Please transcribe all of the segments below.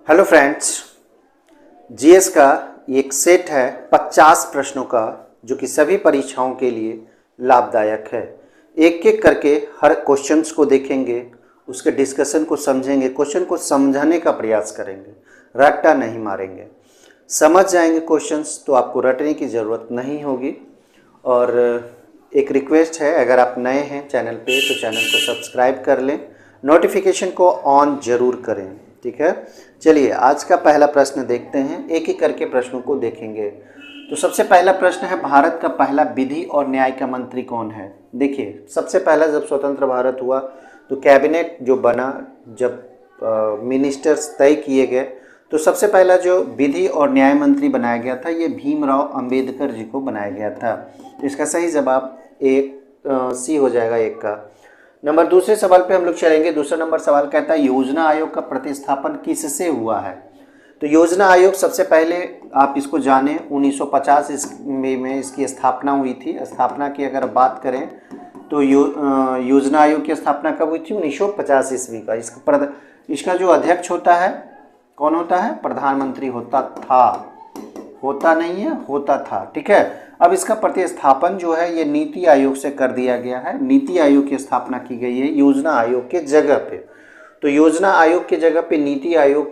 Hello friends, GS का एक set है 50 प्रश्नों का जो कि सभी परीक्षाओं के लिए लाभदायक है। एक एक करके हर क्वेश्चंस को देखेंगे, उसके डिस्कशन को समझेंगे, क्वेश्चन को समझाने का प्रयास करेंगे, रट्टा नहीं मारेंगे। समझ जाएंगे क्वेश्चंस तो आपको रटने की ज़रूरत नहीं होगी। और एक रिक्वेस्ट है, अगर आप नए हैं चैनल पे तो चैनल को सब्सक्राइब कर लें, नोटिफिकेशन को ऑन ज़रूर करें। ठीक है, चलिए आज का पहला प्रश्न देखते हैं, एक एक करके प्रश्नों को देखेंगे। तो सबसे पहला प्रश्न है, भारत का पहला विधि और न्याय का मंत्री कौन है? देखिए, सबसे पहला जब स्वतंत्र भारत हुआ तो कैबिनेट जो बना, जब मिनिस्टर्स तय किए गए तो सबसे पहला जो विधि और न्याय मंत्री बनाया गया था ये भीमराव अंबेडकर जी को बनाया गया था। तो इसका सही जवाब सी हो जाएगा, एक का। नंबर दूसरे सवाल पे हम लोग चलेंगे। दूसरा नंबर सवाल कहता है, योजना आयोग का प्रतिस्थापन किससे हुआ है? तो योजना आयोग सबसे पहले आप इसको जानें 1950 में इसकी स्थापना हुई थी। स्थापना की अगर बात करें तो योजना आयोग की स्थापना कब हुई थी? 1950 ईस्वी का। इसका जो अध्यक्ष होता है कौन होता है? प्रधानमंत्री होता था, होता नहीं है, होता था। ठीक है, अब इसका प्रतिस्थापन जो है ये नीति आयोग से कर दिया गया है। नीति आयोग की स्थापना की गई है योजना आयोग के जगह पे। तो योजना आयोग के जगह पे नीति आयोग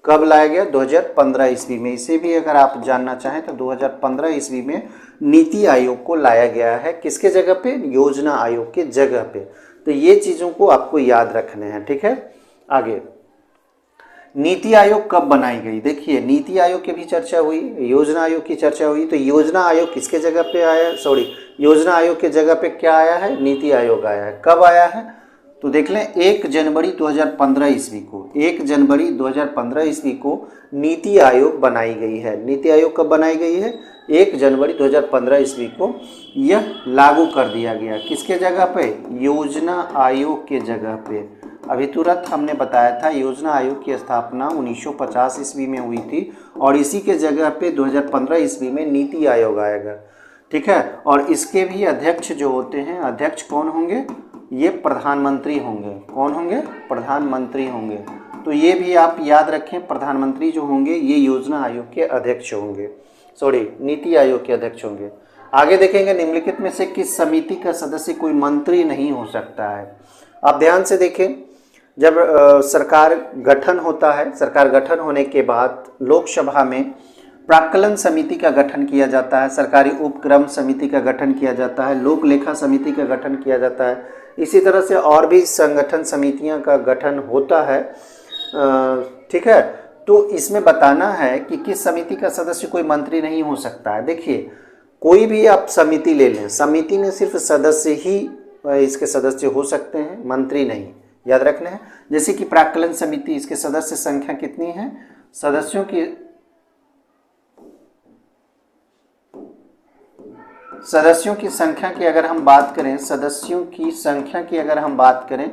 कब लाया गया? 2015 ईस्वी में। इसे भी अगर आप जानना चाहें तो 2015 ईस्वी में नीति आयोग को लाया गया है। किसके जगह पे? योजना आयोग के जगह पे। तो ये चीज़ों को आपको याद रखने हैं। ठीक है, आगे नीति आयोग कब बनाई गई? देखिए, नीति आयोग की भी चर्चा हुई, योजना आयोग की चर्चा हुई। तो योजना आयोग किसके जगह पे आया? योजना आयोग के जगह पे क्या आया है? नीति आयोग आया है। कब आया है? तो देख लें, 1 जनवरी 2015 ईस्वी को। 1 जनवरी 2015 ईस्वी को नीति आयोग बनाई गई है। नीति आयोग कब बनाई गई है? 1 जनवरी 2015 ईस्वी को यह लागू कर दिया गया। किसके जगह पे? योजना आयोग के जगह पे। अभी तुरंत हमने बताया था योजना आयोग की स्थापना 1950 ईस्वी में हुई थी और इसी के जगह पे 2015 ईस्वी में नीति आयोग आएगा। ठीक है, और इसके भी अध्यक्ष जो होते हैं, अध्यक्ष कौन होंगे? ये प्रधानमंत्री होंगे। कौन होंगे? प्रधानमंत्री होंगे। तो ये भी आप याद रखें, प्रधानमंत्री जो होंगे ये योजना आयोग के अध्यक्ष होंगे, नीति आयोग के अध्यक्ष होंगे। आगे देखेंगे, निम्नलिखित में से किस समिति का सदस्य कोई मंत्री नहीं हो सकता है? आप ध्यान से देखें, जब सरकार गठन होता है, सरकार गठन होने के बाद लोकसभा में प्राक्कलन समिति का गठन किया जाता है, सरकारी उपक्रम समिति का गठन किया जाता है, लोक लेखा समिति का गठन किया जाता है। इसी तरह से और भी संगठन समितियां का गठन होता है। ठीक है, तो इसमें बताना है कि किस समिति का सदस्य कोई मंत्री नहीं हो सकता है। देखिए, कोई भी आप समिति ले लें, समिति में सिर्फ सदस्य ही इसके सदस्य हो सकते हैं, मंत्री नहीं, याद रखना है। जैसे कि प्राक्कलन समिति, इसके सदस्य संख्या कितनी है? सदस्यों की संख्या की अगर हम बात करें, सदस्यों की संख्या की अगर हम बात करें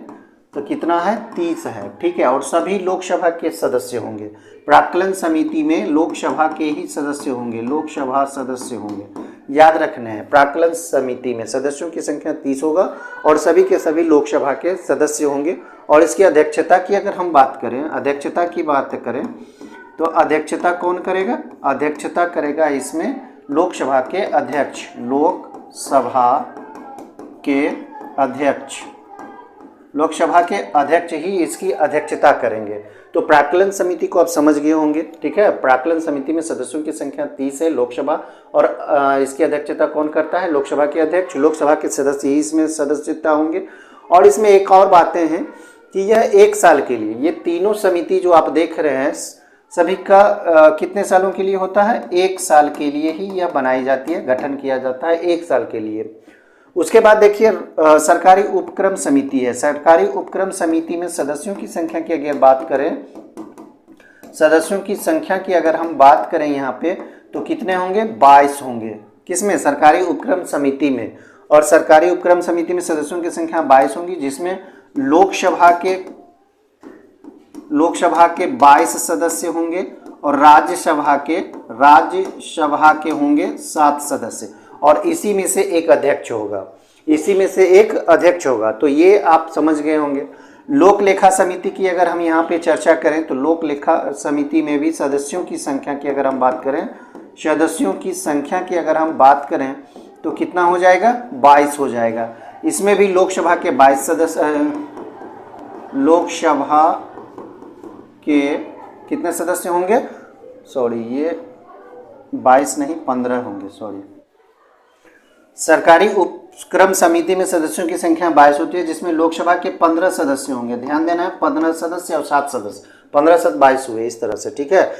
तो कितना है? 30 है। ठीक है, और सभी लोकसभा के सदस्य होंगे। प्राक्कलन समिति में लोकसभा के ही सदस्य होंगे, लोकसभा सदस्य होंगे, याद रखने हैं। प्राक्कलन समिति में सदस्यों की संख्या 30 होगा और सभी के सभी लोकसभा के सदस्य होंगे। और इसकी अध्यक्षता की अगर हम बात करें, अध्यक्षता की बात करें तो अध्यक्षता कौन करेगा? अध्यक्षता करेगा इसमें लोकसभा के अध्यक्ष, लोकसभा के अध्यक्ष ही इसकी अध्यक्षता करेंगे। तो प्राक्कलन समिति को आप समझ गए होंगे। ठीक है, प्राक्कलन समिति में सदस्यों की संख्या 30 है, लोकसभा, और इसकी अध्यक्षता कौन करता है? लोकसभा के अध्यक्ष। लोकसभा के सदस्य ही इसमें सदस्यता होंगे। और इसमें एक और बातें हैं कि यह 1 साल के लिए, ये तीनों समिति जो आप देख रहे हैं सभी का कितने सालों के लिए होता है? 1 साल के लिए ही यह बनाई जाती है, गठन किया जाता है 1 साल के लिए। उसके बाद देखिए, सरकारी उपक्रम समिति है। सरकारी उपक्रम समिति में सदस्यों की संख्या की अगर बात करें, सदस्यों की संख्या की अगर हम बात करें यहाँ पे तो कितने होंगे? 22 होंगे। किसमें? सरकारी उपक्रम समिति में। और सरकारी उपक्रम समिति में सदस्यों की संख्या 22 होंगी, जिसमें लोकसभा के 22 सदस्य होंगे और राज्यसभा के होंगे 7 सदस्य, और इसी में से एक अध्यक्ष होगा। तो ये आप समझ गए होंगे। लोक लेखा समिति की अगर हम यहाँ पे चर्चा करें तो लोक लेखा समिति में भी सदस्यों की संख्या की अगर हम बात करें, सदस्यों की संख्या की अगर हम बात करें तो कितना हो जाएगा, 22 हो जाएगा। इसमें भी लोकसभा के 22 सदस्य, लोकसभा के कितने सदस्य होंगे, सॉरी ये 22 नहीं 15 होंगे, सॉरी। सरकारी उपक्रम समिति में सदस्यों की संख्या 22 होती है, जिसमें लोकसभा के 15 सदस्य होंगे। ध्यान देना है, 15 सदस्य और 7 सदस्य, 15 7 22 हुए इस तरह से, ठीक है।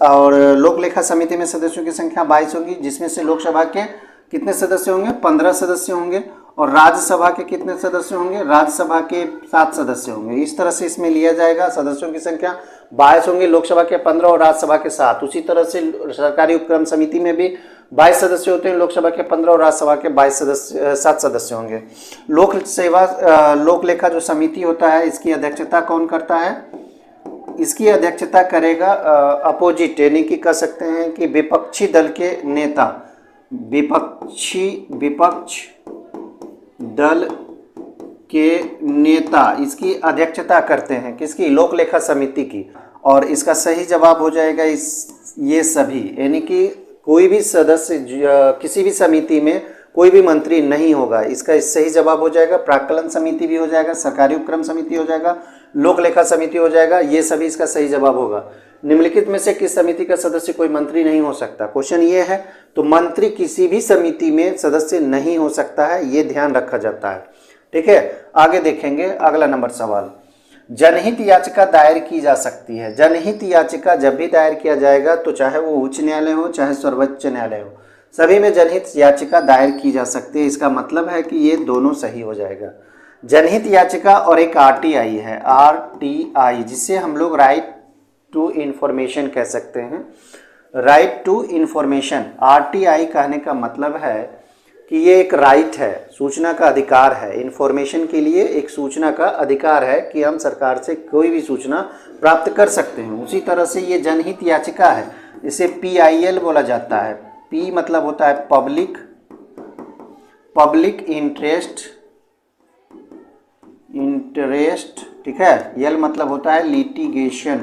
और लोक लेखा समिति में सदस्यों की संख्या 22 होगी, जिसमें से लोकसभा के कितने सदस्य होंगे, 15 सदस्य होंगे, और राज्यसभा के कितने सदस्य होंगे, राज्यसभा के 7 सदस्य होंगे। इस तरह से इसमें लिया जाएगा, सदस्यों की संख्या 22 होंगे, लोकसभा के 15 और राज्यसभा के 7। उसी तरह से सरकारी उपक्रम समिति में भी 22 सदस्य होते हैं, लोकसभा के 15 और राज्यसभा के 7 सदस्य होंगे। लोक लेखा जो समिति होता है, इसकी अध्यक्षता कौन करता है, इसकी अध्यक्षता करेगा अपोजिट, यानी कि कह सकते हैं कि विपक्षी दल के नेता, विपक्ष दल के नेता इसकी अध्यक्षता करते हैं, किसकी, लोक लेखा समिति की। और इसका सही जवाब हो जाएगा ये सभी, यानी कि कोई भी सदस्य किसी भी समिति में कोई भी मंत्री नहीं होगा। इसका सही जवाब हो जाएगा प्राक्कलन समिति भी हो जाएगा, सरकारी उपक्रम समिति हो जाएगा, लोक लेखा समिति हो जाएगा, ये सभी इसका सही जवाब होगा। निम्नलिखित में से किस समिति का सदस्य कोई मंत्री नहीं हो सकता, क्वेश्चन ये है। तो मंत्री किसी भी समिति में सदस्य नहीं हो सकता है, ये ध्यान रखा जाता है, ठीक है। आगे देखेंगे अगला नंबर सवाल, जनहित याचिका दायर की जा सकती है। जनहित याचिका जब भी दायर किया जाएगा, तो चाहे वो उच्च न्यायालय हो चाहे सर्वोच्च न्यायालय हो, सभी में जनहित याचिका दायर की जा सकती है। इसका मतलब है कि ये दोनों सही हो जाएगा। जनहित याचिका और एक आरटीआई है, आरटीआई, जिसे हम लोग राइट टू इंफॉर्मेशन कह सकते हैं। राइट टू इंफॉर्मेशन, आरटीआई कहने का मतलब है कि ये एक राइट है, सूचना का अधिकार है। इंफॉर्मेशन के लिए एक सूचना का अधिकार है कि हम सरकार से कोई भी सूचना प्राप्त कर सकते हैं। उसी तरह से ये जनहित याचिका है, इसे PIL बोला जाता है। P मतलब होता है पब्लिक इंटरेस्ट, ठीक है। L मतलब होता है लिटिगेशन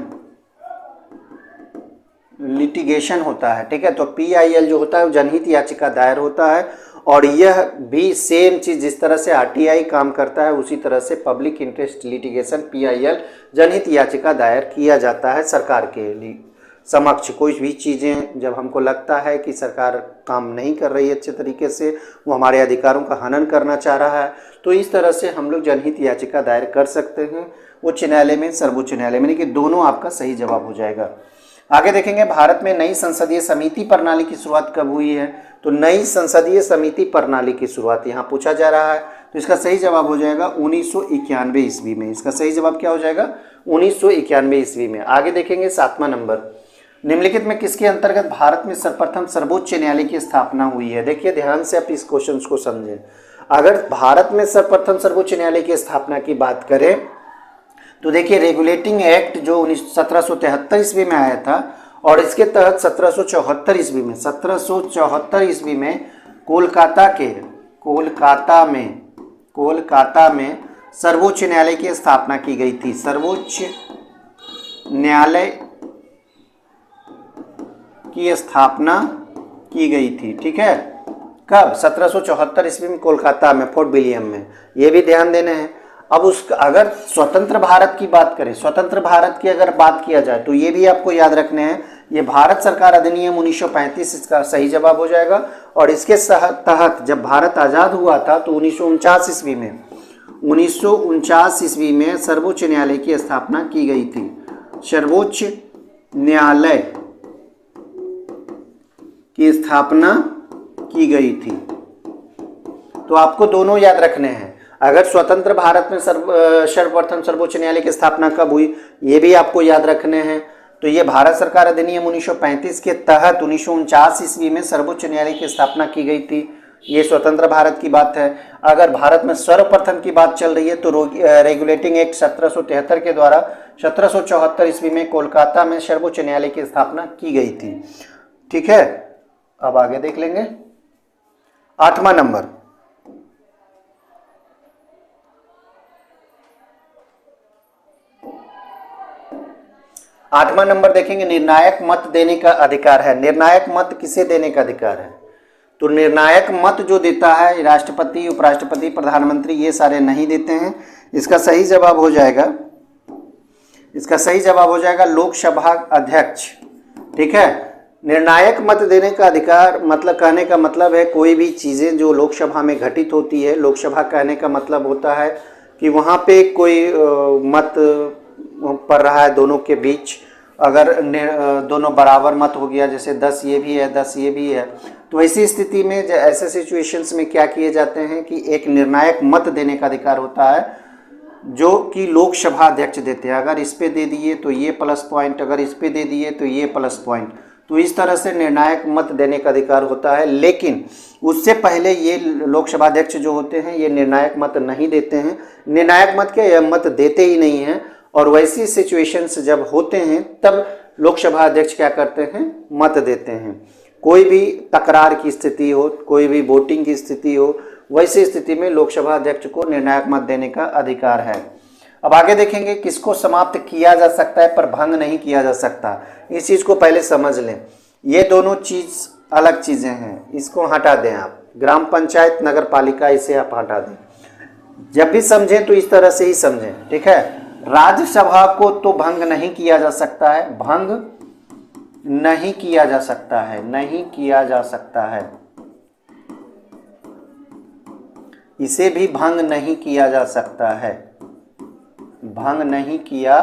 होता है, ठीक है। तो PIL जो होता है वो जनहित याचिका दायर होता है। और यह भी सेम चीज जिस तरह से RTI काम करता है, उसी तरह से पब्लिक इंटरेस्ट लिटिगेशन PIL जनहित याचिका दायर किया जाता है सरकार के लिए समक्ष। कोई भी चीज़ें जब हमको लगता है कि सरकार काम नहीं कर रही है अच्छे तरीके से, वो हमारे अधिकारों का हनन करना चाह रहा है, तो इस तरह से हम लोग जनहित याचिका दायर कर सकते हैं उच्च न्यायालय में, सर्वोच्च न्यायालय में, यानी कि दोनों आपका सही जवाब हो जाएगा। आगे देखेंगे, भारत में नई संसदीय समिति प्रणाली की शुरुआत कब हुई है। तो नई संसदीय समिति प्रणाली की शुरुआत यहाँ पूछा जा रहा है, तो इसका सही जवाब हो जाएगा 1991 ईस्वी में। इसका सही जवाब क्या हो जाएगा, 1991 ईस्वी में। आगे देखेंगे 7वां नंबर, निम्नलिखित में किसके अंतर्गत भारत में सर्वप्रथम सर्वोच्च न्यायालय की स्थापना हुई है। देखिए ध्यान से आप इस क्वेश्चन को समझें। अगर भारत में सर्वप्रथम सर्वोच्च न्यायालय की स्थापना की बात करें तो देखिए रेगुलेटिंग एक्ट जो 1773 ईस्वी में आया था, और इसके तहत 1774 ईस्वी में कोलकाता में सर्वोच्च न्यायालय की स्थापना की गई थी। सर्वोच्च न्यायालय की स्थापना की गई थी, ठीक है। कब, 1774 ईस्वी में कोलकाता में, फोर्ट विलियम में। ये भी ध्यान देने हैं। अब अगर स्वतंत्र भारत की बात करें, स्वतंत्र भारत की अगर बात किया जाए तो ये भी आपको याद रखने हैं, ये भारत सरकार अधिनियम 1935 इसका सही जवाब हो जाएगा। और इसके तहत जब भारत आज़ाद हुआ था तो 1949 ईस्वी में सर्वोच्च न्यायालय की स्थापना की गई थी। सर्वोच्च न्यायालय की स्थापना की गई थी। तो आपको दोनों याद रखने हैं। अगर स्वतंत्र भारत में सर्वप्रथम सर्वोच्च न्यायालय की स्थापना कब हुई, ये भी आपको याद रखने हैं। तो ये भारत सरकार अधिनियम 1935 के तहत 1949 ईस्वी में सर्वोच्च न्यायालय की स्थापना की गई थी। ये स्वतंत्र भारत की बात है। अगर भारत में सर्वप्रथम की बात चल रही है तो रेगुलेटिंग एक्ट 1773 के द्वारा 1774 ईस्वी में कोलकाता में सर्वोच्च न्यायालय की स्थापना की गई थी, ठीक है। अब आगे देख लेंगे 8वां नंबर, 8वां नंबर देखेंगे, निर्णायक मत देने का अधिकार है। निर्णायक मत किसे देने का अधिकार है? तो निर्णायक मत जो देता है राष्ट्रपति, उपराष्ट्रपति, प्रधानमंत्री, ये सारे नहीं देते हैं। इसका सही जवाब हो जाएगा लोकसभा अध्यक्ष। ठीक है, निर्णायक मत देने का अधिकार मतलब कहने का मतलब है कोई भी चीज़ें जो लोकसभा में घटित होती है, लोकसभा कहने का मतलब होता है कि वहाँ पे कोई मत पड़ रहा है दोनों के बीच, अगर दोनों बराबर मत हो गया, जैसे 10 ये भी है 10 ये भी है, तो ऐसी स्थिति में ऐसे सिचुएशंस में क्या किए जाते हैं कि एक निर्णायक मत देने का अधिकार होता है जो कि लोकसभा अध्यक्ष देते हैं। अगर इस पे दे दिए तो ये प्लस पॉइंट, अगर इस पे दे दिए तो ये प्लस पॉइंट, तो इस तरह से निर्णायक मत देने का अधिकार होता है। लेकिन उससे पहले ये लोकसभा अध्यक्ष जो होते हैं ये निर्णायक मत नहीं देते हैं। निर्णायक मत क्या, यह मत देते ही नहीं हैं। और वैसी सिचुएशंस जब होते हैं तब लोकसभा अध्यक्ष क्या करते हैं, मत देते हैं। कोई भी तकरार की स्थिति हो, कोई भी वोटिंग की स्थिति हो, वैसी स्थिति में लोकसभा अध्यक्ष को निर्णायक मत देने का अधिकार है। अब आगे देखेंगे किसको समाप्त किया जा सकता है पर भंग नहीं किया जा सकता। इस चीज़ को पहले समझ लें, ये दोनों चीज़ अलग चीज़ें हैं, इसको हटा दें आप। ग्राम पंचायत, नगर पालिका, इसे आप हटा दें। जब भी समझें तो इस तरह से ही समझें। ठीक है, राज्यसभा को तो भंग नहीं किया जा सकता है, भंग नहीं किया जा सकता है, नहीं किया जा सकता है, इसे भी भंग नहीं किया जा सकता है, भंग नहीं किया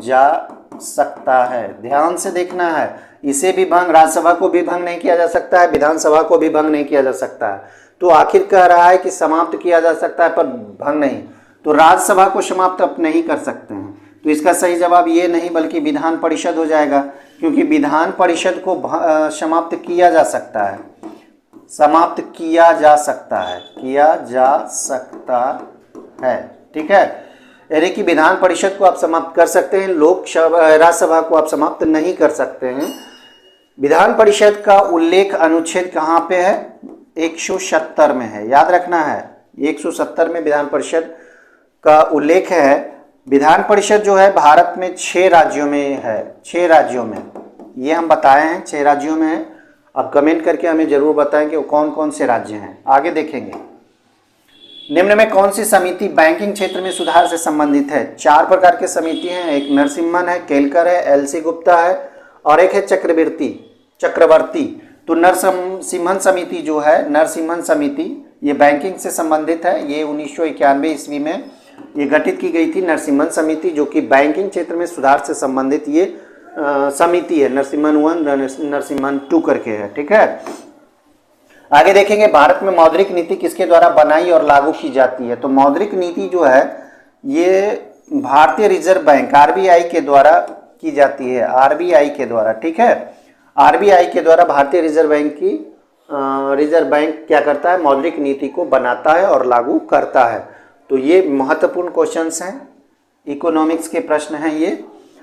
जा सकता है। ध्यान से देखना है, इसे भी भंग, राज्यसभा को भी भंग नहीं किया जा सकता है, विधानसभा को भी भंग नहीं किया जा सकता है। तो आखिर कह रहा है कि समाप्त किया जा सकता है पर भंग नहीं, तो राज्यसभा को समाप्त आप नहीं कर सकते हैं। तो इसका सही जवाब ये नहीं बल्कि विधान परिषद हो जाएगा, क्योंकि विधान परिषद को समाप्त किया जा सकता है, समाप्त किया जा सकता है, किया जा सकता है। ठीक है, यानी कि विधान परिषद को आप समाप्त कर सकते हैं, राज्यसभा को आप समाप्त नहीं कर सकते हैं। विधान परिषद का उल्लेख अनुच्छेद कहाँ पे है? 170 में है, याद रखना है। 170 में विधान परिषद का उल्लेख है। विधान परिषद जो है भारत में 6 राज्यों में है, 6 राज्यों में, ये हम बताए हैं 6 राज्यों में है। अब कमेंट करके हमें जरूर बताएं कि वो कौन कौन से राज्य हैं। आगे देखेंगे, निम्न में कौन सी समिति बैंकिंग क्षेत्र में सुधार से संबंधित है? 4 प्रकार की समिति हैं, एक नरसिम्हन है, केलकर है, एलसी गुप्ता है और एक है चक्रवर्ती। तो नरसिम्हन समिति जो है, नरसिम्हन समिति ये बैंकिंग से संबंधित है। ये 1991 ईस्वी में ये गठित की गई थी नरसिम्हन समिति, जो कि बैंकिंग क्षेत्र में सुधार से संबंधित ये समिति है। नरसिम्हन 1, नरसिम्हन 2 करके है। ठीक है, आगे देखेंगे भारत में मौद्रिक नीति किसके द्वारा बनाई और लागू की जाती है? तो मौद्रिक नीति जो है ये भारतीय रिजर्व बैंक आरबीआई के द्वारा की जाती है, आरबीआई के द्वारा। ठीक है, आरबीआई के द्वारा भारतीय रिजर्व बैंक क्या करता है? मौद्रिक नीति को बनाता है और लागू करता है। तो ये महत्वपूर्ण क्वेश्चंस हैं, इकोनॉमिक्स के प्रश्न हैं ये।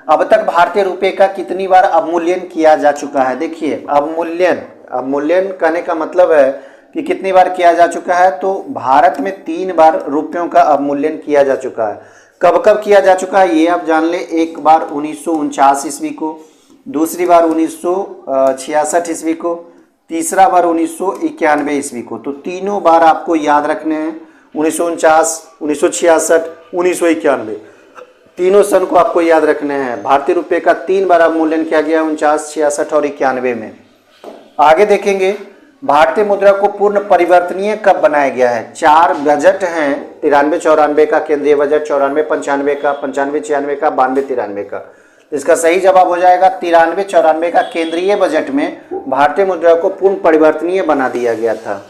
अब तक भारतीय रुपए का कितनी बार अवमूल्यन किया जा चुका है? देखिए, अवमूल्यन कहने का मतलब है कि कितनी बार किया जा चुका है। तो भारत में 3 बार रुपयों का अवमूल्यन किया जा चुका है। कब कब किया जा चुका है ये आप जान ले। एक बार 1949 ईस्वी को, दूसरी बार 1966 ईस्वी को, तीसरा बार 1991 ईस्वी को। तो तीनों बार आपको याद रखने हैं, 1949, 1966, 1991, तीनों सन को आपको याद रखने हैं। भारतीय रुपये का 3 बार अवमूल्यन किया गया, 49, 66 और 91 में। आगे देखेंगे भारतीय मुद्रा को पूर्ण परिवर्तनीय कब बनाया गया है? 4 बजट हैं, 93-94 का केंद्रीय बजट, 94-95 का, 95-96 का, 92-93 का। इसका सही जवाब हो जाएगा 93-94 का केंद्रीय बजट में भारतीय मुद्रा को पूर्ण परिवर्तनीय बना दिया गया था।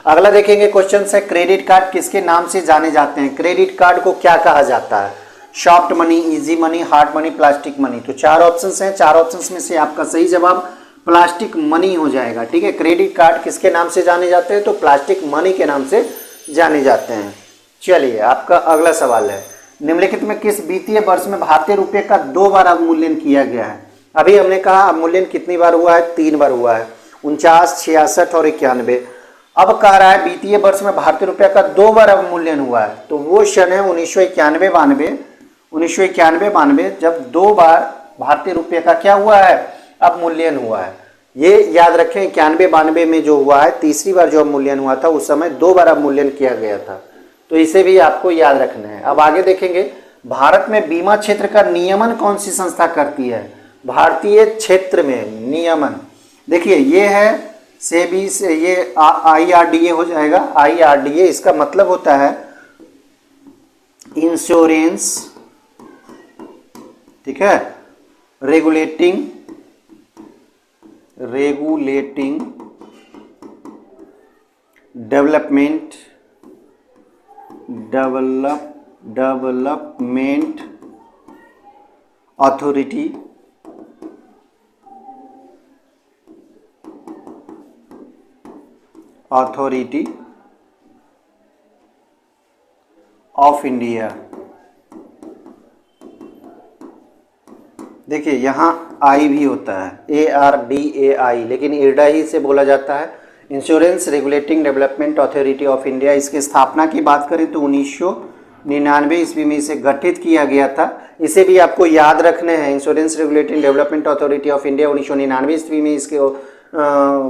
अगला देखेंगे क्वेश्चन है, क्रेडिट कार्ड किसके नाम से जाने जाते हैं? क्रेडिट कार्ड को क्या कहा जाता है? Soft money, easy money, hard money, plastic money. तो 4 ऑप्शंस हैं, 4 ऑप्शंस में से आपका सही जवाब प्लास्टिक मनी हो जाएगा। ठीक है, क्रेडिट कार्ड किसके नाम से जाने जाते हैं? तो प्लास्टिक मनी के नाम से जाने जाते हैं। चलिए, आपका अगला सवाल है, निम्नलिखित में किस वित्तीय वर्ष में भारतीय रुपये का 2 बार अवमूल्यन किया गया है? अभी हमने कहा अवमूल्यन कितनी बार हुआ है? 3 बार हुआ है, 49, 66 और 91। अब कह रहा है वित्तीय वर्ष में भारतीय रुपये का 2 बार अवमूल्यन हुआ है। तो वो सन है 1991-92 1991-92 जब 2 बार भारतीय रुपये का क्या हुआ है, अवमूल्यन हुआ है। ये याद रखें, 91-92 में जो हुआ है, तीसरी बार जो अवमूल्यन हुआ था, उस समय 2 बार अवमूल्यन किया गया था। तो इसे भी आपको याद रखना है। अब आगे देखेंगे, भारत में बीमा क्षेत्र का नियमन कौन सी संस्था करती है? भारतीय क्षेत्र में नियमन, देखिए ये है सेबी से, ये IRDA हो जाएगा। IRDA इसका मतलब होता है इंश्योरेंस, ठीक है, regulating development authority of India. देखिए यहाँ आई भी होता है, ARDAI, लेकिन इरडा ही से बोला जाता है। Insurance regulating development authority of India, इसकी स्थापना की बात करें तो 1999 ईस्वी में इसे गठित किया गया था। इसे भी आपको याद रखने हैं, insurance regulating development authority of India 1999 ईस्वी में इसके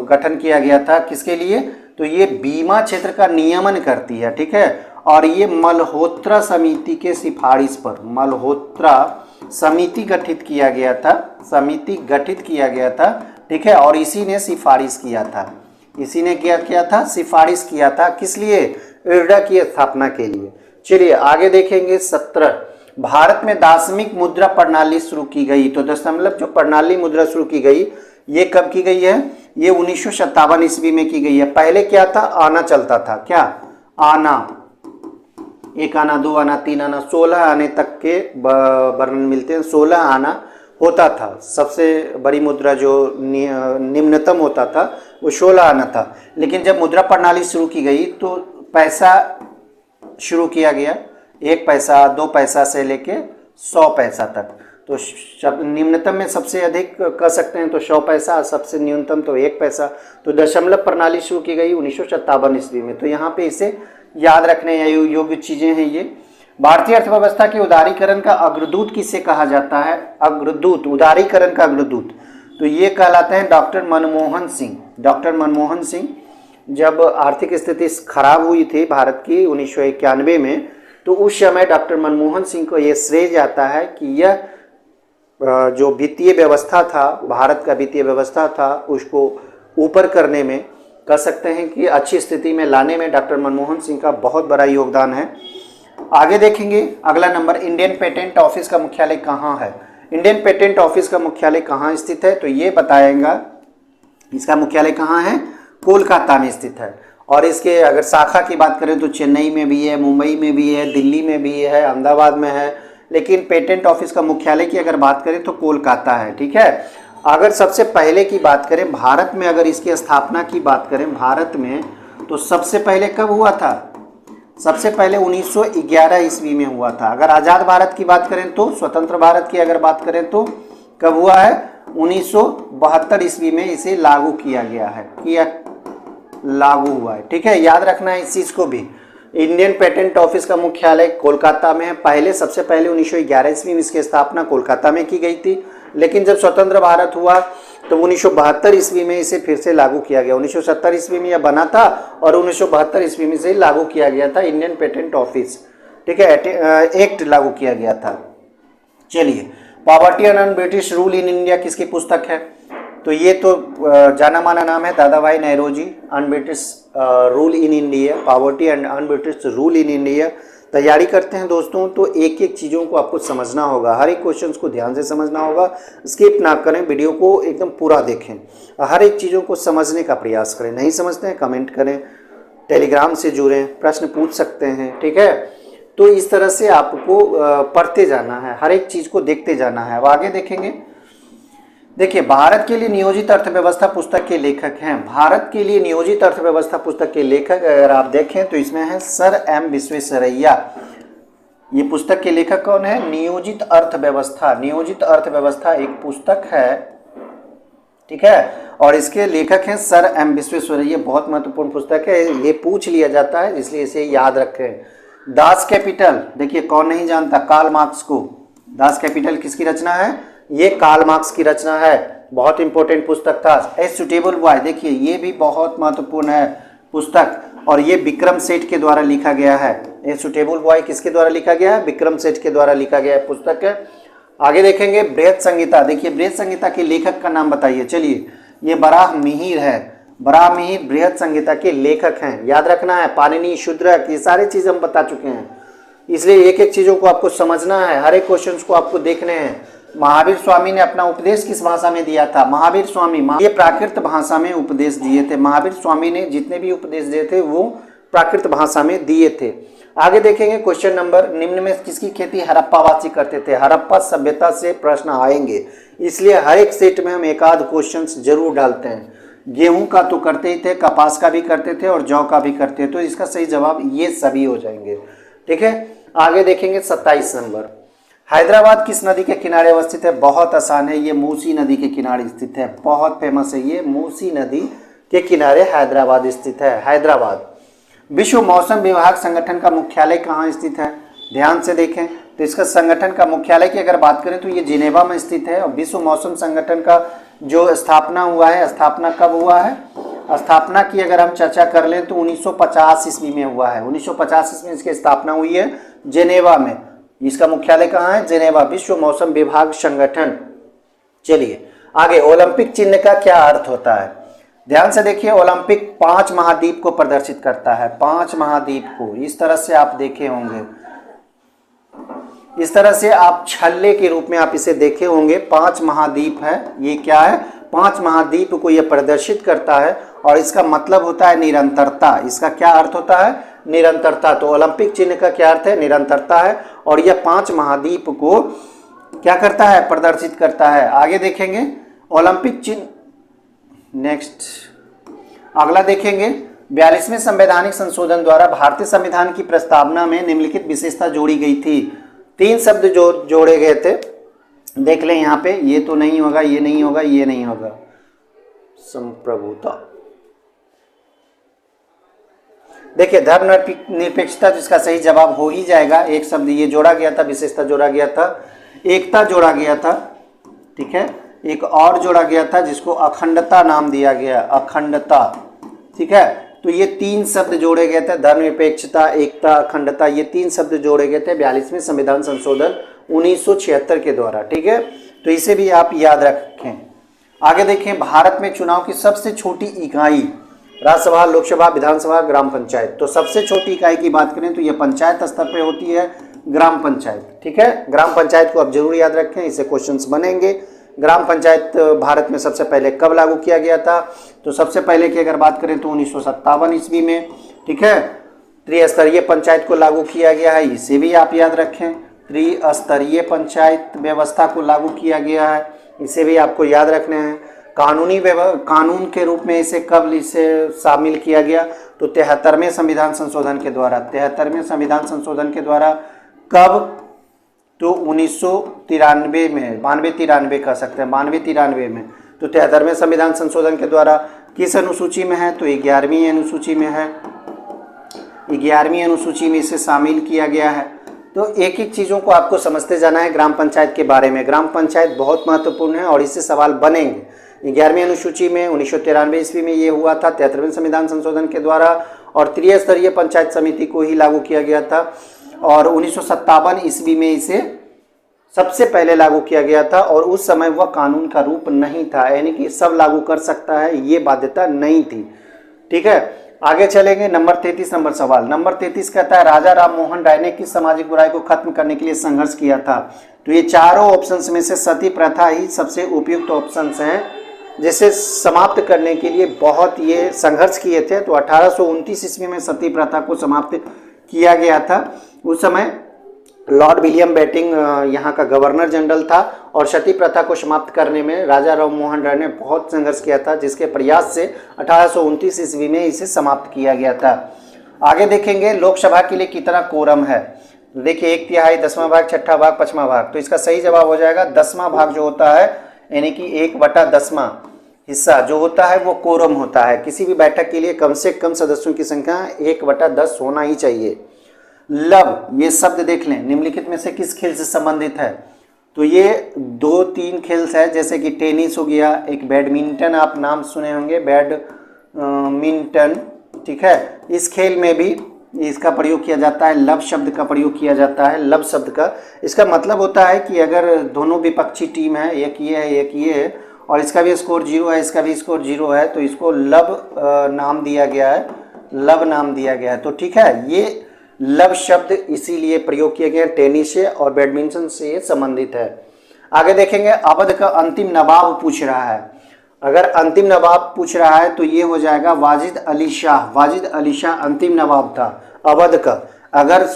गठन किया गया था। किसके लिए? तो ये बीमा क्षेत्र का नियमन करती है, ठीक है। और ये मल्होत्रा समिति के सिफारिश पर, मल्होत्रा समिति गठित किया गया था, ठीक है। और इसी ने सिफारिश किया था, इसी ने क्या किया था? सिफारिश किया था। किस लिए? इरडा की स्थापना के लिए। चलिए आगे देखेंगे। 17, भारत में दाशमिक मुद्रा प्रणाली शुरू की गई। तो दशमलव जो प्रणाली मुद्रा शुरू की गई, ये कब की गई है? ये 1957 ईस्वी में की गई है। पहले क्या था? आना चलता था। क्या? आना, 1 आना, 2 आना, 3 आना, 16 आने तक के वर्णन मिलते हैं। 16 आना होता था। सबसे बड़ी मुद्रा जो निम्नतम होता था वो 16 आना था। लेकिन जब मुद्रा प्रणाली शुरू की गई तो पैसा शुरू किया गया, 1 पैसा, 2 पैसा से लेके 100 पैसा तक। तो निम्नतम में सबसे अधिक कह सकते हैं तो 100 पैसा, सबसे न्यूनतम तो 1 पैसा। तो दशमलव प्रणाली शुरू की गई 1957 ईस्वी में। तो यहाँ पे इसे याद रखने योग्य चीजें हैं ये। भारतीय अर्थव्यवस्था के उदारीकरण का अग्रदूत किसे कहा जाता है? अग्रदूत, उदारीकरण का अग्रदूत, तो ये कहलाते हैं डॉक्टर मनमोहन सिंह। डॉक्टर मनमोहन सिंह, जब आर्थिक स्थिति खराब हुई थी भारत की 1991 में, तो उस समय डॉक्टर मनमोहन सिंह को ये श्रेय जाता है कि यह जो वित्तीय व्यवस्था था, भारत का वित्तीय व्यवस्था था, उसको ऊपर करने में, कह सकते हैं कि अच्छी स्थिति में लाने में डॉक्टर मनमोहन सिंह का बहुत बड़ा योगदान है। आगे देखेंगे अगला नंबर, इंडियन पेटेंट ऑफिस का मुख्यालय कहाँ है? इंडियन पेटेंट ऑफिस का मुख्यालय कहाँ स्थित है? तो ये बताएगा, इसका मुख्यालय कहाँ है? कोलकाता में स्थित है। और इसके अगर शाखा की बात करें तो चेन्नई में भी है, मुंबई में भी है, दिल्ली में भी है, अहमदाबाद में है। लेकिन पेटेंट ऑफिस का मुख्यालय की अगर बात करें तो कोलकाता है, ठीक है। अगर सबसे पहले की बात करें भारत में, अगर इसकी स्थापना की बात करें भारत में, तो सबसे पहले कब हुआ था? सबसे पहले 1911 ईस्वी में हुआ था। अगर आज़ाद भारत की बात करें तो, स्वतंत्र भारत की अगर बात करें तो कब हुआ है? 1972 ईस्वी में इसे लागू किया गया है, लागू हुआ है, ठीक है। याद रखना है इस चीज़ को भी। इंडियन पेटेंट ऑफिस का मुख्यालय कोलकाता में है। पहले सबसे पहले 1911 ईस्वी में इसकी स्थापना कोलकाता में की गई थी, लेकिन जब स्वतंत्र भारत हुआ तो 1972 ईस्वी में इसे फिर से लागू किया गया। 1970 ईस्वी में यह बना था और 1972 ईस्वी में इसे लागू किया गया था, इंडियन पेटेंट ऑफिस, ठीक है, एक्ट लागू किया गया था। चलिए, poverty and British rule in India किसकी पुस्तक है? तो ये तो जाना माना नाम है, Dadabhai Naoroji, unBritish rule in India, poverty and unBritish rule in India. तैयारी करते हैं दोस्तों तो एक एक चीज़ों को आपको समझना होगा, हर एक क्वेश्चन को ध्यान से समझना होगा, स्किप ना करें, वीडियो को एकदम पूरा देखें, हर एक चीज़ों को समझने का प्रयास करें। नहीं समझते हैं कमेंट करें, टेलीग्राम से जुड़ें, प्रश्न पूछ सकते हैं, ठीक है। तो इस तरह से आपको पढ़ते जाना है, हर एक चीज़ को देखते जाना है। अब आगे देखेंगे। देखिए, भारत के लिए नियोजित अर्थव्यवस्था पुस्तक के लेखक हैं। भारत के लिए नियोजित अर्थव्यवस्था पुस्तक के लेखक अगर आप देखें तो इसमें है सर एम विश्वेश्वरैया। ये पुस्तक के लेखक कौन है? नियोजित अर्थव्यवस्था। नियोजित अर्थव्यवस्था एक पुस्तक है, ठीक है, और इसके लेखक हैं सर एम विश्वेश्वरैया। बहुत महत्वपूर्ण पुस्तक है, ये पूछ लिया जाता है इसलिए इसे याद रखें। दास कैपिटल, देखिए कौन नहीं जानता कार्ल मार्क्स को। दास कैपिटल किसकी रचना है? ये कार्ल मार्क्स की रचना है, बहुत इंपॉर्टेंट पुस्तक था। ए सुटेबल बॉय, देखिए ये भी बहुत महत्वपूर्ण है पुस्तक, और ये विक्रम सेठ के द्वारा लिखा गया है। ए सुटेबल बॉय किसके द्वारा लिखा गया है? विक्रम सेठ के द्वारा लिखा गया पुस्तक है। आगे देखेंगे बृहत संहिता, देखिए बृहत संहिता के लेखक का नाम बताइए। चलिए, ये बराह मिहिर है, बराह मिहिर बृहत संहिता के लेखक हैं। याद रखना है, पाणिनि, शूद्रक, ये सारी चीज हम बता चुके हैं, इसलिए एक एक चीजों को आपको समझना है, हर एक क्वेश्चन को आपको देखने हैं। महावीर स्वामी ने अपना उपदेश किस भाषा में दिया था? महावीर स्वामी ये प्राकृत भाषा में उपदेश दिए थे। महावीर स्वामी ने जितने भी उपदेश दिए थे वो प्राकृत भाषा में दिए थे। आगे देखेंगे क्वेश्चन नंबर, निम्न में किसकी खेती हड़प्पावासी करते थे? हड़प्पा सभ्यता से प्रश्न आएंगे, इसलिए हर एक सेट में हम एक आध क्वेश्चन जरूर डालते हैं। गेहूं का तो करते ही थे, कपास का भी करते थे और जौ का भी करते थे, तो इसका सही जवाब ये सभी हो जाएंगे। ठीक है, आगे देखेंगे 27 नंबर, हैदराबाद किस नदी के किनारे अवस्थित है? बहुत आसान है, ये मूसी नदी के किनारे स्थित है, बहुत फेमस है ये, मूसी नदी के किनारे हैदराबाद स्थित है। हैदराबाद। विश्व मौसम विभाग संगठन का मुख्यालय कहाँ स्थित है? ध्यान से देखें तो इसका संगठन का मुख्यालय की अगर बात करें तो ये जिनेवा में स्थित है। और विश्व मौसम संगठन का जो स्थापना हुआ है, स्थापना कब हुआ है? स्थापना की अगर हम चर्चा कर लें तो 1950 ईस्वी में हुआ है। 1950 ईस्वी में इसकी स्थापना हुई है जेनेवा में। इसका मुख्यालय कहाँ है? जेनेवा, विश्व मौसम विभाग संगठन। चलिए आगे, ओलंपिक चिन्ह का क्या अर्थ होता है? ध्यान से देखिए, ओलंपिक 5 महाद्वीप को प्रदर्शित करता है, 5 महाद्वीप को। इस तरह से आप देखे होंगे, इस तरह से आप छल्ले के रूप में आप इसे देखे होंगे। 5 महाद्वीप है, ये क्या है? 5 महाद्वीप को यह प्रदर्शित करता है और इसका मतलब होता है निरंतरता। इसका क्या अर्थ होता है? निरंतरता। तो ओलंपिक चिन्ह का क्या अर्थ है? निरंतरता है, और यह 5 महाद्वीप को क्या करता है? प्रदर्शित करता है। आगे देखेंगे ओलंपिक चिन्ह, नेक्स्ट अगला देखेंगे, 42वें संवैधानिक संशोधन द्वारा भारतीय संविधान की प्रस्तावना में निम्नलिखित विशेषता जोड़ी गई थी। 3 शब्द जो जोड़े गए थे, देख लें यहाँ पे, ये तो नहीं होगा, ये नहीं होगा, ये नहीं होगा। संप्रभुता, देखिए धर्मनिरपेक्षता जिसका सही जवाब हो ही जाएगा। एक शब्द ये जोड़ा गया था, विशेषता जोड़ा गया था, एकता जोड़ा गया था, ठीक है, एक और जोड़ा गया था जिसको अखंडता नाम दिया गया, अखंडता। ठीक है, तो ये 3 शब्द जोड़े गए थे, धर्मनिरपेक्षता, एकता, अखंडता, ये 3 शब्द जोड़े गए थे 42वें संविधान संशोधन 1976 के द्वारा। ठीक है, तो इसे भी आप याद रखें। आगे देखें, भारत में चुनाव की सबसे छोटी इकाई, राज्यसभा, लोकसभा, विधानसभा, ग्राम पंचायत। तो सबसे छोटी इकाई की बात करें तो ये पंचायत स्तर पे होती है, ग्राम पंचायत। ठीक है, ग्राम पंचायत को आप जरूर याद रखें, इससे क्वेश्चंस बनेंगे। ग्राम पंचायत भारत में सबसे पहले कब लागू किया गया था? तो सबसे पहले की अगर बात करें तो 1957 ईस्वी में। ठीक है, त्रिस्तरीय पंचायत को लागू किया गया है, इसे भी आप याद रखें। त्रिस्तरीय पंचायत व्यवस्था को लागू किया गया है, इसे भी आपको याद रखना है। कानून के रूप में इसे कब शामिल किया गया? तो 73वें संविधान संशोधन के द्वारा। 73वें संविधान संशोधन के द्वारा कब? तो 1993 में, 92-93 कह सकते हैं, 92-93 में। तो 73वें संविधान संशोधन के द्वारा किस अनुसूची में है? तो 11वीं अनुसूची में है, 11वीं अनुसूची में इसे शामिल किया गया है। तो एक एक चीज़ों को आपको समझते जाना है ग्राम पंचायत के बारे में। ग्राम पंचायत बहुत महत्वपूर्ण है और इससे सवाल बनेंगे। 11वीं अनुसूची में 1993 ईस्वी में ये हुआ था 73वें संविधान संशोधन के द्वारा, और त्रिस्तरीय पंचायत समिति को ही लागू किया गया था, और 1957 ईस्वी में इसे सबसे पहले लागू किया गया था। और उस समय वह कानून का रूप नहीं था, यानी कि सब लागू कर सकता है, ये बाध्यता नहीं थी। ठीक है, आगे चलेंगे। नंबर 33 नंबर सवाल। नंबर 33 कहता है, राजा राम मोहन राय ने किस सामाजिक बुराई को खत्म करने के लिए संघर्ष किया था? तो ये चारों ऑप्शंस में से सती प्रथा ही सबसे उपयुक्त ऑप्शंस हैं, जिसे समाप्त करने के लिए बहुत ये संघर्ष किए थे। तो 1829 ईस्वी में सती प्रथा को समाप्त किया गया था। उस समय लॉर्ड विलियम बेटिंग यहाँ का गवर्नर जनरल था, और सती प्रथा को समाप्त करने में राजा राम मोहन राय ने बहुत संघर्ष किया था, जिसके प्रयास से 1829 ईस्वी में इसे समाप्त किया गया था। आगे देखेंगे, लोकसभा के लिए कितना कोरम है? देखिए 1/3, 10वां भाग, 6ठा भाग, 5वां भाग। तो इसका सही जवाब हो जाएगा 10वां भाग जो होता है, यानी कि 1/10वां हिस्सा जो होता है वो कोरम होता है। किसी भी बैठक के लिए कम से कम सदस्यों की संख्या 1/10 होना ही चाहिए। लब, ये शब्द देख लें, निम्नलिखित में से किस खेल से संबंधित है? तो ये 2-3 खेल है, जैसे कि टेनिस हो गया, एक बैडमिंटन, आप नाम सुने होंगे बैडमिंटन, ठीक है। इस खेल में भी इसका प्रयोग किया जाता है, लब शब्द का प्रयोग किया जाता है। लब शब्द का इसका मतलब होता है कि अगर दोनों विपक्षी टीम है, एक ये है एक ये है, और इसका भी स्कोर 0 है इसका भी स्कोर 0 है, तो इसको लब नाम दिया गया है, लब नाम दिया गया है। तो ठीक है, ये लब शब्द इसीलिए प्रयोग किए गए, टेनिस से और बैडमिंटन से ये संबंधित है। आगे देखेंगे, अवध का अंतिम नवाब पूछ रहा है। अगर अंतिम नवाब पूछ रहा है तो ये हो जाएगा वाजिद अली शाह। वाजिद अली शाह अंतिम नवाब था अवध का। अगर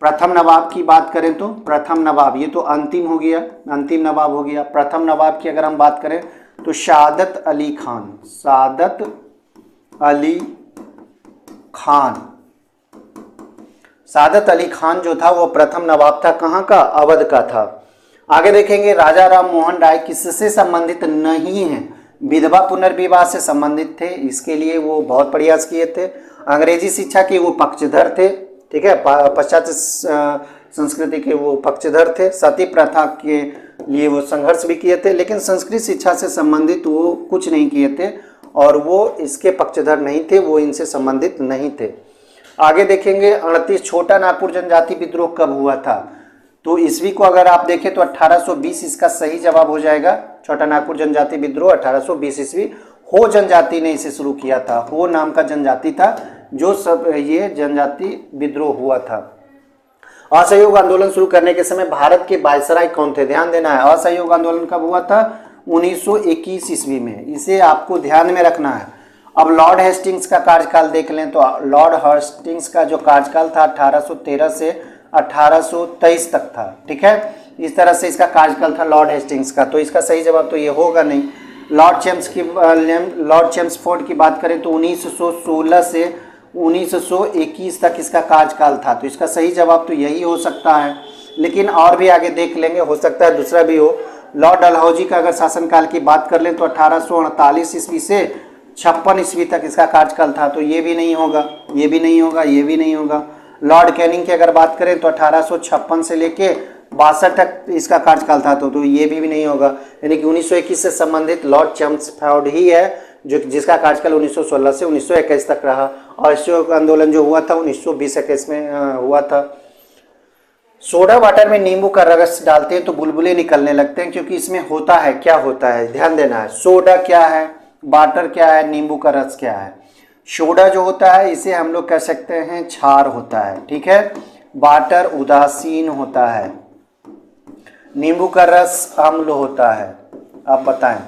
प्रथम नवाब की बात करें तो प्रथम नवाब, ये तो अंतिम हो गया, अंतिम नवाब हो गया। प्रथम नवाब की अगर हम बात करें तो सादत अली खान, सादत अली खान, सादत अली खान जो था वो प्रथम नवाब था, कहाँ का? अवध का था। आगे देखेंगे, राजा राम मोहन राय किससे संबंधित नहीं है? विधवा पुनर्विवाह से संबंधित थे, इसके लिए वो बहुत प्रयास किए थे। अंग्रेजी शिक्षा के वो पक्षधर थे, ठीक है, पाश्चात्य संस्कृति के वो पक्षधर थे। सती प्रथा के लिए वो संघर्ष भी किए थे, लेकिन संस्कृत शिक्षा से संबंधित वो कुछ नहीं किए थे और वो इसके पक्षधर नहीं थे, वो इनसे संबंधित नहीं थे। आगे देखेंगे, 38 छोटा नागपुर जनजाति विद्रोह कब हुआ था? तो ईस्वी को अगर आप देखें तो 1820 इसका सही जवाब हो जाएगा। छोटा नागपुर जनजाति विद्रोह 1820 ईस्वी। हो जनजाति ने इसे शुरू किया था, हो नाम का जनजाति था जो सब ये जनजाति विद्रोह हुआ था। असहयोग आंदोलन शुरू करने के समय भारत के वायसराय कौन थे? ध्यान देना है, असहयोग आंदोलन कब हुआ था? 1921 ईस्वी में, इसे आपको ध्यान में रखना है। अब लॉर्ड हेस्टिंग्स का कार्यकाल देख लें तो लॉर्ड हेस्टिंग्स का जो कार्यकाल था 1813 से 1823 तक था, ठीक है। इस तरह से इसका कार्यकाल था लॉर्ड हेस्टिंग्स का, तो इसका सही जवाब तो ये होगा नहीं। लॉर्ड चेम्सफोर्ड की बात करें तो 1916 से 1921 तक इसका कार्यकाल था, तो इसका सही जवाब तो यही हो सकता है, लेकिन और भी आगे देख लेंगे, हो सकता है दूसरा भी हो। लॉर्ड डलहौजी का अगर शासनकाल की बात कर लें तो 1848 ईस्वी से 56 ईस्वी तक इसका कार्यकाल था, तो ये भी नहीं होगा, ये भी नहीं होगा, ये भी नहीं होगा। लॉर्ड कैनिंग की अगर बात करें तो 1856 से लेके 62 तक इसका कार्यकाल था, तो ये भी नहीं होगा। यानी कि 1921 से संबंधित लॉर्ड चेम्सफोर्ड ही है जो जिसका कार्यकाल 1916 से 1921 तक रहा, और असहयोग आंदोलन जो हुआ था 1920-21 में हुआ था। सोडा वाटर में नींबू का रस डालते हैं तो बुलबुले निकलने लगते हैं, क्योंकि इसमें होता है, क्या होता है, ध्यान देना है। सोडा क्या है, वाटर क्या है, नींबू का रस क्या है? सोडा जो होता है इसे हम लोग कह सकते हैं क्षार होता है, ठीक है। वाटर उदासीन होता है, नींबू का रस अम्ल होता है। आप बताएं,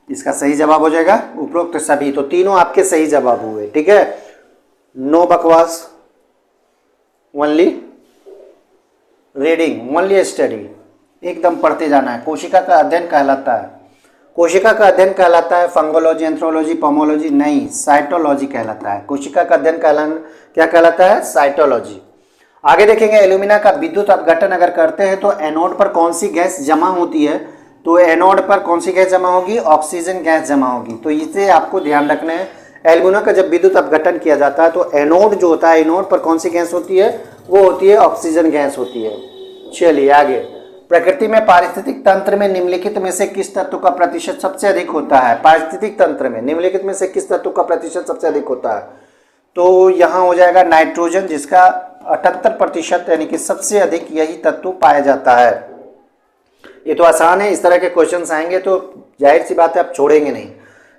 इसका सही जवाब हो जाएगा उपरोक्त सभी, तो तीनों आपके सही जवाब हुए, ठीक है। नो बकवास, ओनली रीडिंग, ओनली स्टडी, एकदम पढ़ते जाना है। कोशिका का अध्ययन कहलाता है, कोशिका का अध्ययन कहलाता है फंगोलॉजी, एंथ्रोलॉजी, पोमोलॉजी नहीं, साइटोलॉजी कहलाता है। कोशिका का अध्ययन क्या कहलाता है? साइटोलॉजी। आगे देखेंगे, एल्यूमिना का विद्युत अपघटन अगर करते हैं तो एनोड पर कौन सी गैस जमा होती है? तो एनोड पर कौन सी गैस जमा होगी? ऑक्सीजन गैस जमा होगी, तो इसे आपको ध्यान रखना है। एल्यूमिना का जब विद्युत अपघटन किया जाता है तो एनोड जो होता है, एनोड पर कौन सी गैस होती है? वो होती है ऑक्सीजन गैस होती है। चलिए आगे, प्रकृति में पारिस्थितिक तंत्र में निम्नलिखित में से किस तत्व का प्रतिशत सबसे अधिक होता है? पारिस्थितिक तंत्र में निम्नलिखित में से किस तत्व का प्रतिशत सबसे अधिक होता है? तो यहाँ हो जाएगा नाइट्रोजन, जिसका 78% यानी कि सबसे अधिक यही तत्व पाया जाता है। ये तो आसान है, इस तरह के क्वेश्चंस आएंगे तो जाहिर सी बात है आप छोड़ेंगे नहीं।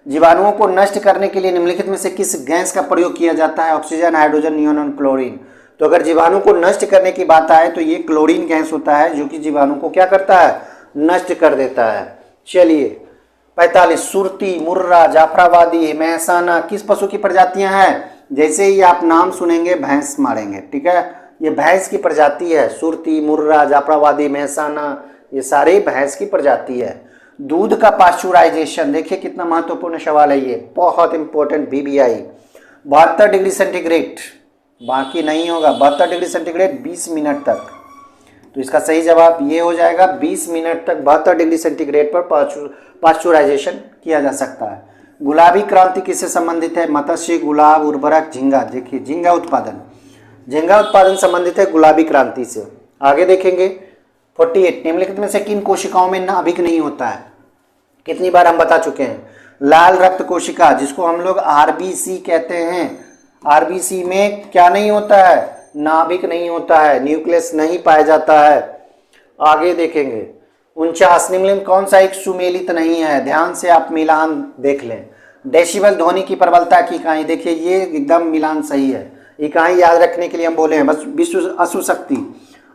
जीवाणुओं को नष्ट करने के लिए निम्नलिखित में से किस गैस का प्रयोग किया जाता है? ऑक्सीजन, हाइड्रोजन, नियोन और क्लोरीन। तो अगर जीवाणु को नष्ट करने की बात आए तो ये क्लोरीन गैस होता है, जो कि जीवाणु को क्या करता है? नष्ट कर देता है। चलिए 45, सुरती, मुर्रा, जाफराबादी, महसाना किस पशु की प्रजातियां हैं? जैसे ही आप नाम सुनेंगे भैंस मारेंगे, ठीक है। ये भैंस की प्रजाति है, सुरती, मुर्रा, जाफराबादी, महसाना, ये सारे भैंस की प्रजाति है। दूध का पास्चुराइजेशन, देखिए कितना महत्वपूर्ण सवाल है ये, बहुत इंपॉर्टेंट, BBI। 72 डिग्री सेंटीग्रेड, बाकी नहीं होगा, 72 डिग्री सेंटीग्रेड 20 मिनट तक, तो इसका सही जवाब ये हो जाएगा 20 मिनट तक 72 डिग्री सेंटीग्रेड पर पास्चुराइजेशन किया जा सकता है। गुलाबी क्रांति किससे संबंधित है? मत्स्य, गुलाब, उर्वरक, झींगा। देखिए झींगा उत्पादन संबंधित है गुलाबी क्रांति से। आगे देखेंगे 48, निम्नलिखित में से किन कोशिकाओं में नाभिक नहीं होता है? कितनी बार हम बता चुके हैं, लाल रक्त कोशिका जिसको हम लोग आरबीसी कहते हैं, आरबीसी में क्या नहीं होता है? नाभिक नहीं होता है, न्यूक्लियस नहीं पाया जाता है। आगे देखेंगे 49, निम्नलिखित कौन सा एक सुमेलित नहीं है? ध्यान से आप मिलान देख लें। डेसिबल ध्वनि की प्रबलता की इकाई, देखिए ये एकदम मिलान सही है। इकाई याद रखने के लिए हम बोले हैं बस। विश्व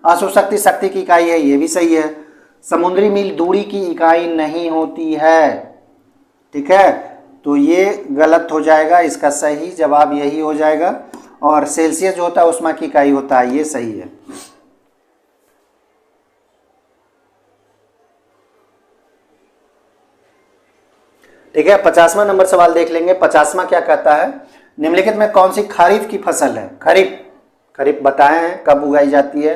अशुशक्ति शक्ति की इकाई है, ये भी सही है। समुद्री मील दूरी की इकाई नहीं होती है, ठीक है, तो ये गलत हो जाएगा, इसका सही जवाब यही हो जाएगा। और सेल्सियस जो होता है उष्मा की इकाई होता है, ये सही है। ठीक है, 50वां नंबर सवाल देख लेंगे। 50वां क्या कहता है? निम्नलिखित में कौन सी खरीफ की फसल है? खरीफ बताए हैं कब उगाई जाती है,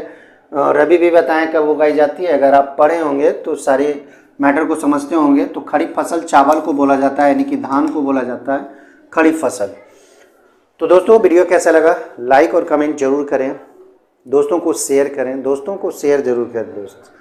रबी भी बताएं कब उगाई जाती है। अगर आप पढ़े होंगे तो सारे मैटर को समझते होंगे। तो खरीफ फसल चावल को बोला जाता है, यानी कि धान को बोला जाता है खरीफ फसल। तो दोस्तों वीडियो कैसा लगा लाइक और कमेंट जरूर करें, दोस्तों को शेयर करें, दोस्तों को शेयर जरूर करें दोस्त।